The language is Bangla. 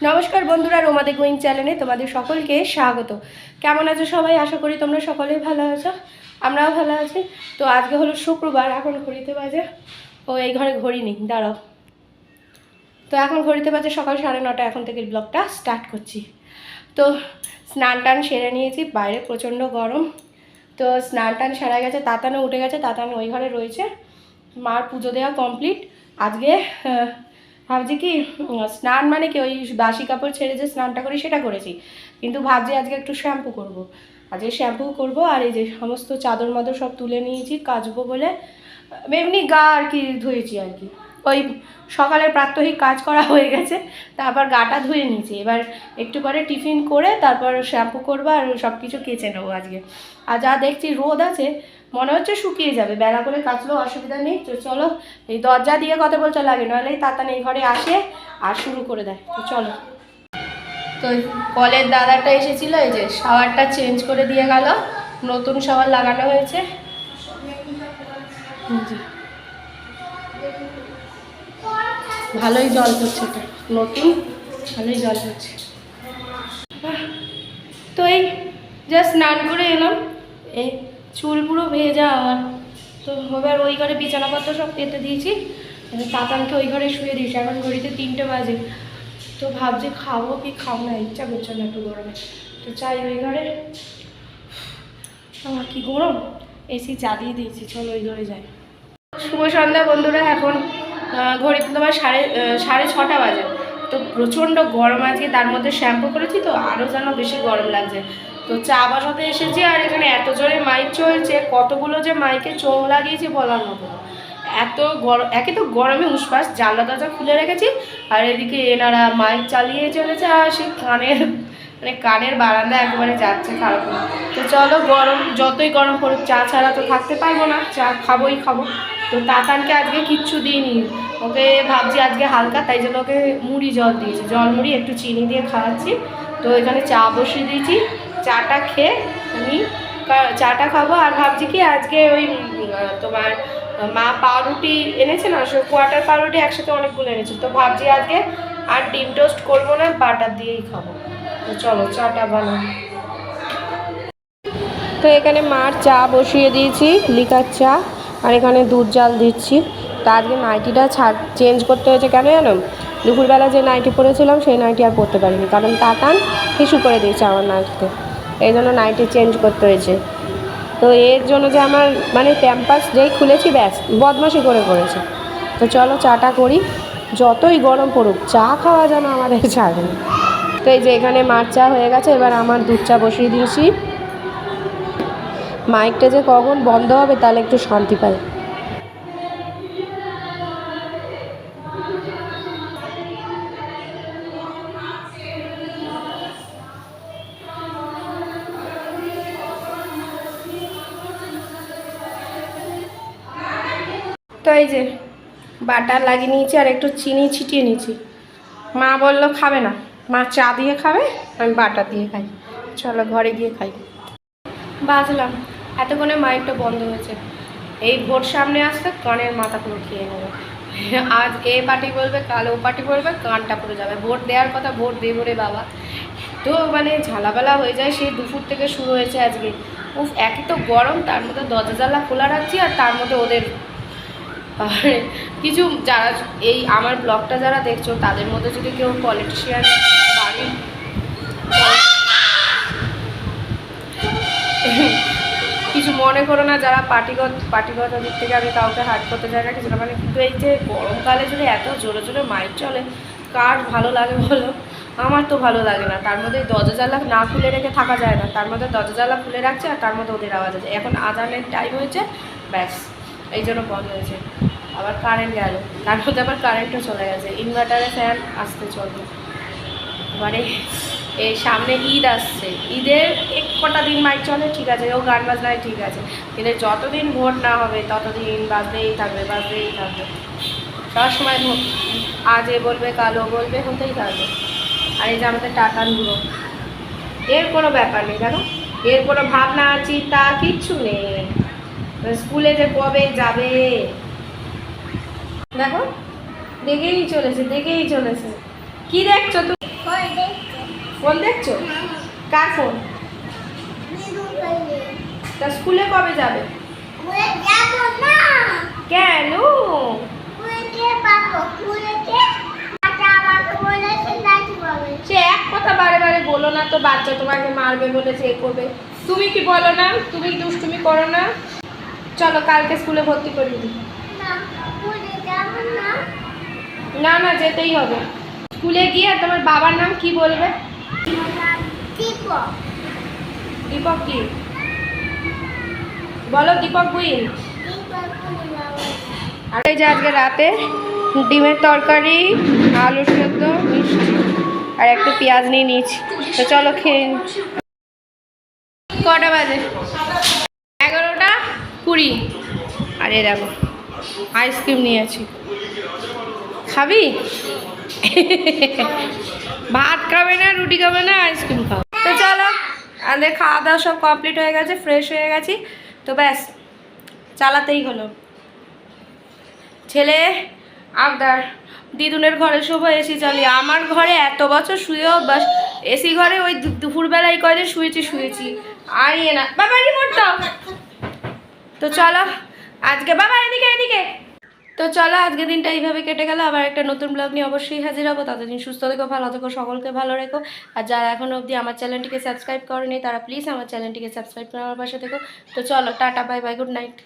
নমস্কার বন্ধুরা, রোমাদে গোয়িং চ্যানেলে তোমাদের সকলকে স্বাগত। কেমন আছো সবাই? আশা করি তোমরা সকলেই ভালো আছো, আমরাও ভালো আছি। তো আজকে হলো শুক্রবার, এখন ঘড়িতে বাজে এই ঘরে ঘড়ি নেই, দাঁড়াও। তো এখন ঘড়িতে বাজে সকাল 9:30। এখন থেকে ব্লগটা স্টার্ট করছি। তো স্নান টান সেরে নিয়েছি, বাইরে প্রচণ্ড গরম। তো স্নান টান সেরা গেছে, তাতানো উঠে গেছে, তাতানো ওই ঘরে রয়েছে। মার পুজো দেওয়া কমপ্লিট। আজকে ভাবছি কি স্নান মানে কি ওই বাসি কাপড় ছেড়ে যে স্নানটা করি সেটা করেছি, কিন্তু ভাবছি আজকে একটু শ্যাম্পু করব। আজকে শ্যাম্পু করব, আর এই যে সমস্ত চাদর মাদর সব তুলে নিয়েছি কাচবো বলে। এমনি গা আর কি ধুয়েছি আর কি, ওই সকালের প্রাত্যহিক কাজ করা হয়ে গেছে, তারপর গাটা ধুয়ে নিয়েছি। এবার একটু পরে টিফিন করে তারপর শ্যাম্পু করবো আর সব কিছু কেচে নেবো আজকে। আর যা দেখছি রোদ আছে, মনে হচ্ছে শুকিয়ে যাবে, বেলা করে কাচলেও অসুবিধা নেই। তো চলো, এই দরজা দিয়ে কথা বলতে লাগে, নাহলে তাতান এই ঘরে আসে আর শুরু করে দেয়। তো চলো। তো কলের দাদাটা এসেছিল, এই যে শাওয়ারটা চেঞ্জ করে দিয়ে গেল, নতুন শাওয়ার লাগানো হয়েছে। ভালোই জল পড়ছে, এটা নতুন, ভালোই জল পড়ছে। তো এই জাস্ট স্নান করে এলাম, এই চুল পুরো ভেজা আমার। তো এবার ওই ঘরে বিছানাপত্র সব পেতে দিয়েছি, তাতানকে ওই ঘরে শুয়ে দিয়েছি। এখন ঘড়িতে 3টে বাজে। তো ভাবছি খাবো কি খাবো না, ইচ্ছা করছে না একটু গরমে। তো চাই ওই ঘরে, আমার কি গরম, এসি চালিয়ে দিয়েছি, চলো ওই ঘরে যাই। শুভ সন্ধ্যা বন্ধুরা। এখন ঘড়িতে তোমার সাড়ে ছটা বাজে। তো প্রচণ্ড গরম আজকে, তার মধ্যে শ্যাম্পু করেছি তো আরও যেন বেশি গরম লাগছে। তো চা বসাতে এসেছি, আর এখানে এত জোরে মাইক চলছে, কতগুলো যে মাইকে চোখ লাগিয়েছি বলার মতো। এত গরম, একে তো গরমে উষ্পাস, জানলা দরজা খুলে রেখেছি, আর এদিকে এনারা মাইক চালিয়ে চলেছে, আর সেই কানের বারান্দা একেবারে যাচ্ছে খারাপ। তো চলো, গরম যতই গরম পড়ুক, চা ছাড়া তো থাকতে পারবো না, চা খাবোই খাবো। তো তাতানকে আজকে কিচ্ছু দিইনি, ওকে ভাবছি আজকে হালকা, তাই জন্য ওকে মুড়ি জল দিয়েছি, জল মুড়ি একটু চিনি দিয়ে খাওয়াচ্ছি। তো এখানে চা বসিয়ে দিয়েছি, চাটা খেয়ে আমি চাটা খাবো। আর ভাবছি কি আজকে ওই তোমার মা পাউরুটি এনেছে না, সে কোয়ার্টার পাউরুটি একসাথে অনেকগুলো এনেছে। তো ভাবছি আজকে আর ডিম টোস্ট করবো না, বাটার দিয়েই খাবো। তো চলো চাটা বানাই। তো এখানে মার চা বসিয়ে দিয়েছি, লিকার চা, আর এখানে দুধ জাল দিচ্ছি। তো আজকে নাইটিটা চেঞ্জ করতে হয়েছে, কেন জানো? দুপুরবেলা যে নাইটি পরেছিলাম সেই নাইটি আর পরতে পারিনি, কারণ তাতান ইস্যু করে দিয়েছে আমার নাইটিতে, এই জন্য নাইটি চেঞ্জ করতে হয়েছে। তো এর জন্য যে আমার মানে প্যাম্পাস যেই খুলেছি ব্যাস বদমাশি করেছে। তো চলো চাটা করি, যতই গরম পড়ুক চা খাওয়া যেন আমাদের ছাড়ে না। তো এই যে এখানে মার চা হয়ে গেছে, এবার আমার দুধ চা বসিয়ে দিয়েছি। মাইকটা যে কখন বন্ধ হবে তাহলে একটু শান্তি পাই। তো এই যে বাটার লাগিয়ে নিয়েছি, আর একটু চিনি ছিটিয়ে নিয়েছি। মা বললো খাবে না, মা চা দিয়ে খাবে, আমি বাটার দিয়ে খাই। চলো ঘরে গিয়ে খাই। বাজলাম, এতক্ষণে মাইকটা বন্ধ হয়েছে। এই ভোট সামনে আসতে কানের মাথা পুরো খেয়ে নেবে। আজ এ পার্টি বলবে, কাল ও পার্টি বলবে, কানটা পুরো যাবে। ভোট দেওয়ার কথা, ভোট দেবো রে বাবা। তো মানে ঝালাপালা হয়ে যায়, সেই দুপুর থেকে শুরু হয়েছে আজকে। উফ, একই তো গরম, তার মধ্যে দরজা জানলা খোলা রাখছি, আর তার মধ্যে ওদের কিছু যারা এই আমার ব্লগটা যারা দেখছো তাদের মধ্যে যদি কেউ পলিটিশিয়ান বাড়ির কিছু মনে করো না, যারা পার্টিগত দিক থেকে আমি কাউকে হার্ট করতে চাই না কিছু না, মানে কিন্তু এই যে গরমকালে যদি এত জোরে জোরে মাইক চলে, কার ভালো লাগে বলো? আমার তো ভালো লাগে না। তার মধ্যে দরজা জানলা না খুলে রেখে থাকা যায় না, তার মধ্যে দরজা জানলা খুলে রাখছে, আর তার মধ্যে ওদের আওয়াজ আছে। এখন আজানের টাইম হয়েছে, ব্যাস এই জন্য বন্ধ হয়েছে। আবার কারেন্ট গেল, তার মধ্যে আবার কারেন্টও চলে গেছে। ইনভার্টারে ফ্যান আসতে চলবে। এবারে এই সামনে ঈদ আসছে, ঈদের এক কটা দিন মাইক চলে ঠিক আছে, ও গান বাজনায় ঠিক আছে, কিন্তু যতদিন ভোট না হবে ততদিন বাজতেই থাকবে। সবসময় ভোট, আজ এ বলবে কাল ও বলবে, হতেই থাকবে। আর এই যে আমাদের টাটান গুলো, এর কোনো ব্যাপার নেই, জানো, এর কোনো ভাবনা চিন্তা কিচ্ছু নেই। স্কুলে যে কবে যাবে দেখো, দেখেই চলেছে। কি দেখছো তুমি? ফোন দেখছো? কার ফোন? তা স্কুলে কবে যাবে? কেন? সে এক কথা বারে বারে বলো না তো, বাচ্চা তোমাকে মারবে বলেছে, এ করবে। তুমি কি বলো না? তুমি দুষ্টুমি করো না? চলো কালকে স্কুলে ভর্তি করিয়ে দিই। না না, যেতেই হবে। স্কুলে গিয়ে তোমার বাবার নাম কি বলবে? দীপক কি বলো? দীপক বুইন। আর এই যে আজকে রাতে ডিমের তরকারি, আলু সেদ্ধ, মিষ্টি আর একটা পেঁয়াজ নিয়ে নিয়েছি। তো চলো খেয়ে নিই। কটা বাজে? 11:20। আর এ দেখো আইসক্রিম নিয়েছি, খাবি? ভাত খাবে না, রুটি খাবে না, আইসক্রিম খাও। তো চলো, আমাদের খাওয়া দাওয়া সব কমপ্লিট হয়ে গেছে, ফ্রেশ হয়ে গেছি। তো ব্যাস, চালাতেই হলো। ছেলে আবদার দিদুনের ঘরে শোবো, এসি চালিয়ে। আমার ঘরে এত বছর শুয়েও বাস, এসি ঘরে ওই দুপুরবেলা এই কয়দিন শুয়েছি। আর ইয়ে না বাবা, রিমোট দাও। তো চলো আজকে, বাবা এদিকে এদিকে। তো চলো আজকে দিনটা এইভাবে কেটে গেল। আবার একটা নতুন ব্লগ নিয়ে অবশ্যই হাজির হবো। ততদিন সুস্থ থেকো, ভালো থেকো, সকলকে ভালো রেখো। আর যারা এখনো অবধি আমার চ্যানেলটিকে সাবস্ক্রাইব করেনি তারা প্লিজ আমার চ্যানেলটিকে সাবস্ক্রাইব করে আমার পাশে থেকো। তো চলো tata, bye bye, good night.